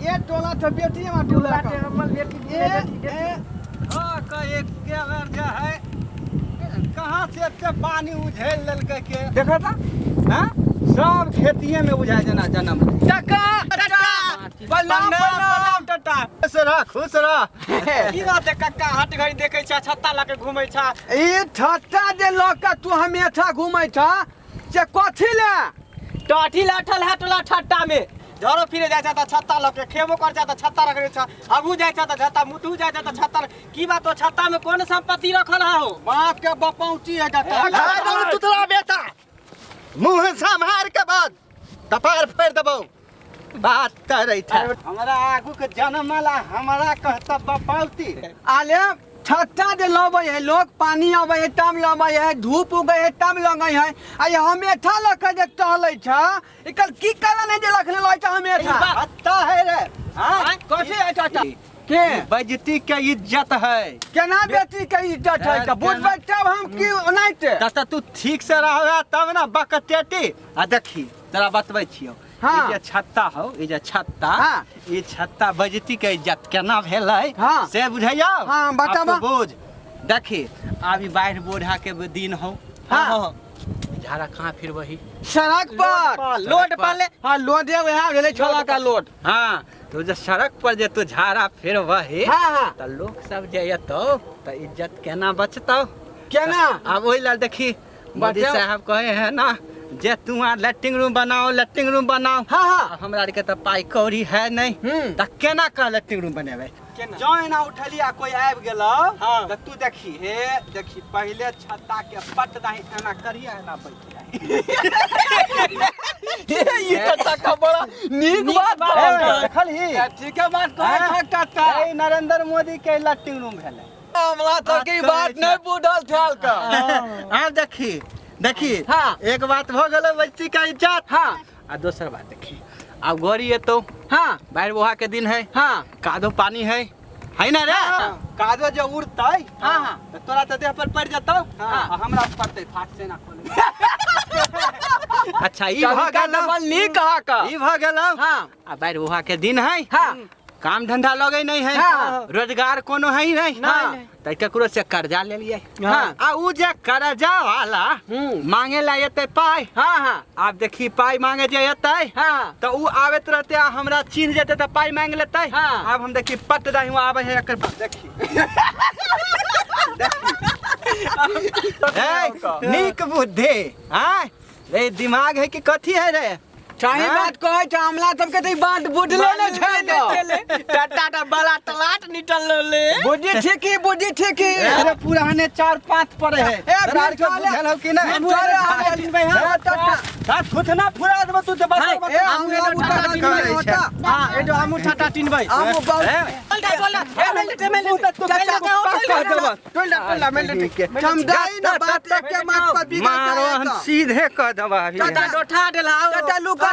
ये टोला तो बेटी है टोला बाटे हमर बेटी हां का एक के बार जा है कहां से एते पानी उझेल ललके के देखो ता हां सब खेतिए में बुझा जना जन्म टका प्रणाम टटा खुश रह की बात है कक्का हट घड़ी देखे छ छत्ता लाके घुमै छ ई छत्ता जे लका तू हमेशा घुमै छ से कथि ले टाठी लाठल है टोला ठट्टा में झरो फिरे जाय छ त छत्ता लके खेबो कर छ त छत्ता रखले छ आगू जाय छ त छत्ता मुटू जाय छ त छत्ता की बात हो छत्ता में कौन संपत्ति रखल हो बाप के बपौती है टटा तू तोरा बेटा मुंह संभार के बाद कपार फेर देबो बात करे था हमरा आगू के जन्म वाला हमरा कहता बपौती आले छत्ता जे लबै है लोग पानी आबै है तम लबै है धूप उगै है तम लगै है आ हमेशा लके जे टहलै छ एकर की कारण है जे रखले लै छ हमेशा हत्ता है रे हां कथि है टटा के बेइज्जती के इज्जत है केना बेटी के इज्जत है त बुझबै तब हम की ओनाइते त तू ठीक से रहबे तब ना बकटेटी आ देखी तोरा बतबै छियो हाँ। ई जे छत्ता हो ई जे छत्ता हाँ। ई छत्ता बेइज्जती के इज्जत केना भेलै हाँ। से बुझैया हाँ, बताबा। अब तो बुझ देखी अभी बाढ़ बोढ़ा के दिन हो हाँ। झाड़ा कहाँ फिर वही सड़क पर लोड पाले हां लोड है वहां भेलै छोला का लोड हाँ तो जे सड़क पर जे तू झाड़ा फिर वही हां हां त लोग सब जे एतौ त इज्जत केना बचतौ केना अब वही लाल देखी मोदी बताओ। साहब कहे हैं ना जे तू लैट्रिन रूम बनाओ हाँ हाँ हमरा के त पाई कौड़ी है नहीं त केना का लैट्रिन रूम बनेबे जो ना उठलिया कोई आबि गेलो हाँ। त तू देखी हे देखी पहले छत्ता के पट दाही एना करिया एना बैठिया ये छत्ता का बड़ा नीक बात है देखल ही ठीक है बात कहै छत्ता ए नरेंद्र मोदी के लैट्रिन रूम भेलै हमरा तो की बात नहीं बुझल थाल का अब देखी देखी हाँ। एक बात हो गेलो बच्ची का इज्जत हां आ दोसर बात देखी अब गोरी एतो हां बाढ़ बोहा के दिन है हां कादो पानी है ना रे कादो जे उड़तै हाँ हाँ त तोरा त देह पर पड़ जतौ हाँ। आ हमरा पड़तै फाट से ना खोले अच्छा ई भ गेल नीक कहा का ई भ गेल हां आ बाढ़ बोहा के दिन है हां काम धंधा लगे नहीं है हाँ। रोजगार कोनो है नहीं हाँ। त केकरो से कर्जा ले लिए हाँ। आ उ जे कर्जा वाला मांगे ला एते पाई हां हां आप देखी पाई मांगे जे एते हां तो उ आवेत रहते आ हमरा चिन्ह जेते त पाई मांग लेते हाँ। अब हम देखी पट दही आवे है एकर देखी ए नीक बुद्धि हां रे दिमाग है कि कथी है रे चाहे हाँ? बात कहै छ हमला सबके त बात बुझले न छै न टाटा बड़ा तलाट निकल ले बुद्धि ठीकी अरे पुराने 4-5 पड़े है ए, तोरा फिर के बुझल हो कि नहीं खुदना फुरा देबो तू त बता ए हमला बुझा करे छै। हां एडो हमू टाटा टिनबै हम बहुत समझाई ना बात के मात पर बिगड़ मारो हम सीधे कह देबा अभी टाटा डोठा देला लुका